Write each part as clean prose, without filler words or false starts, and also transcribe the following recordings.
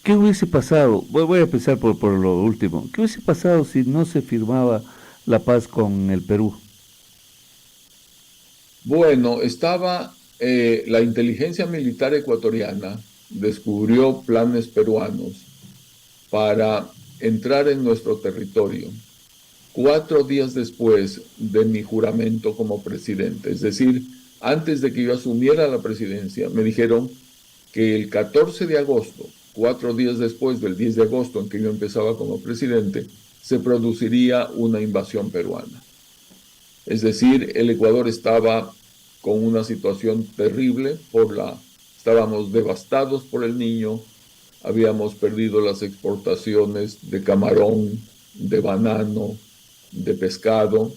¿Qué hubiese pasado? Voy a empezar por lo último. ¿Qué hubiese pasado si no se firmaba la paz con el Perú? Bueno, estaba la inteligencia militar ecuatoriana descubrió planes peruanos para entrar en nuestro territorio 4 días después de mi juramento como presidente. Es decir, antes de que yo asumiera la presidencia, me dijeron que el 14 de agosto, 4 días después del 10 de agosto en que yo empezaba como presidente, se produciría una invasión peruana. Es decir, el Ecuador estaba con una situación terrible estábamos devastados por el Niño, habíamos perdido las exportaciones de camarón, de banano, de pescado.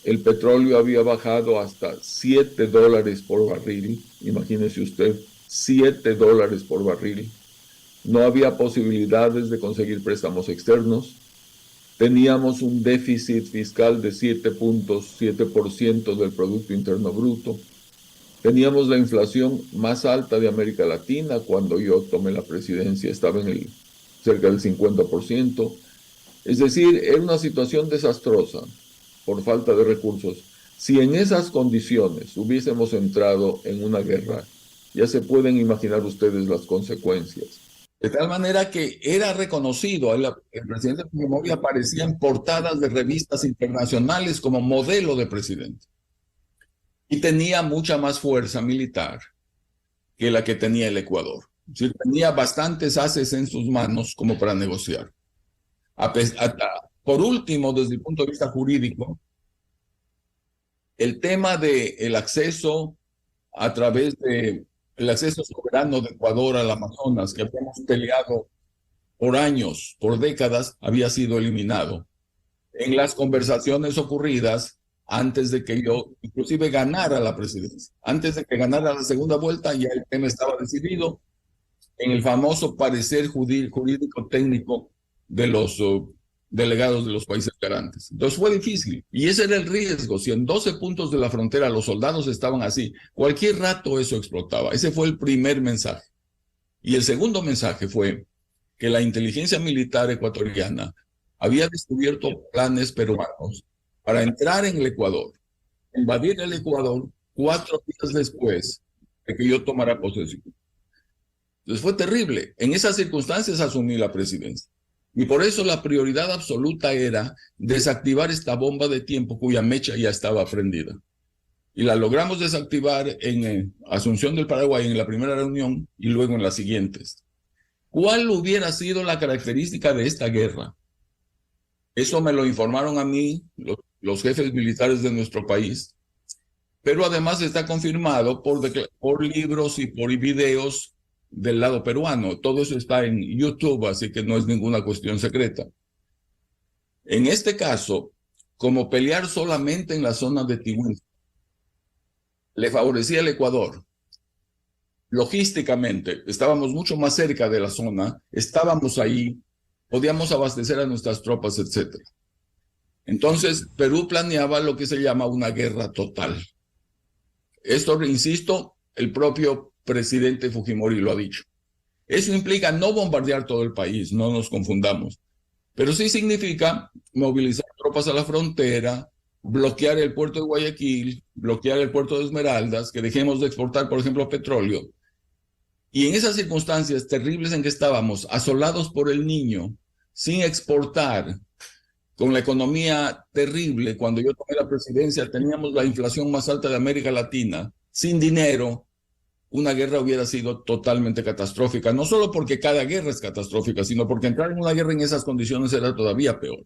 El petróleo había bajado hasta $7 por barril, imagínese usted, $7 por barril. No había posibilidades de conseguir préstamos externos. Teníamos un déficit fiscal de 7.7% del Producto Interno Bruto. Teníamos la inflación más alta de América Latina. Cuando yo tomé la presidencia estaba cerca del 50%. Es decir, era una situación desastrosa por falta de recursos. Si en esas condiciones hubiésemos entrado en una guerra, ya se pueden imaginar ustedes las consecuencias. De tal manera que era reconocido, el presidente Fujimori aparecía en portadas de revistas internacionales como modelo de presidente. Y tenía mucha más fuerza militar que la que tenía el Ecuador. Es decir, tenía bastantes haces en sus manos como para negociar. Por último, desde el punto de vista jurídico, el tema del acceso a través de el acceso soberano de Ecuador al Amazonas, que habíamos peleado por años, por décadas, había sido eliminado. En las conversaciones ocurridas antes de que yo inclusive ganara la presidencia, antes de que ganara la segunda vuelta, ya el tema estaba decidido en el famoso parecer jurídico técnico de los delegados de los países garantes. Entonces fue difícil. Y ese era el riesgo. Si en 12 puntos de la frontera los soldados estaban así, cualquier rato eso explotaba. Ese fue el primer mensaje. Y el segundo mensaje fue que la inteligencia militar ecuatoriana había descubierto planes peruanos para entrar en el Ecuador, invadir el Ecuador 4 días después de que yo tomara posesión. Entonces fue terrible. En esas circunstancias asumí la presidencia. Y por eso la prioridad absoluta era desactivar esta bomba de tiempo cuya mecha ya estaba prendida. Y la logramos desactivar en Asunción del Paraguay en la primera reunión y luego en las siguientes. ¿Cuál hubiera sido la característica de esta guerra? Eso me lo informaron a mí los jefes militares de nuestro país, pero además está confirmado por libros y por videos del lado peruano. Todo eso está en YouTube, así que no es ninguna cuestión secreta. En este caso, como pelear solamente en la zona de Tihuán le favorecía al Ecuador, logísticamente estábamos mucho más cerca de la zona, estábamos ahí, podíamos abastecer a nuestras tropas, etc. Entonces, Perú planeaba lo que se llama una guerra total. Esto, insisto, el propio presidente Fujimori lo ha dicho. Eso implica no bombardear todo el país, no nos confundamos, pero sí significa movilizar tropas a la frontera, bloquear el puerto de Guayaquil, bloquear el puerto de Esmeraldas, que dejemos de exportar, por ejemplo, petróleo. Y en esas circunstancias terribles en que estábamos, asolados por el Niño, sin exportar, con la economía terrible, cuando yo tomé la presidencia teníamos la inflación más alta de América Latina, sin dinero, una guerra hubiera sido totalmente catastrófica, no solo porque cada guerra es catastrófica, sino porque entrar en una guerra en esas condiciones era todavía peor.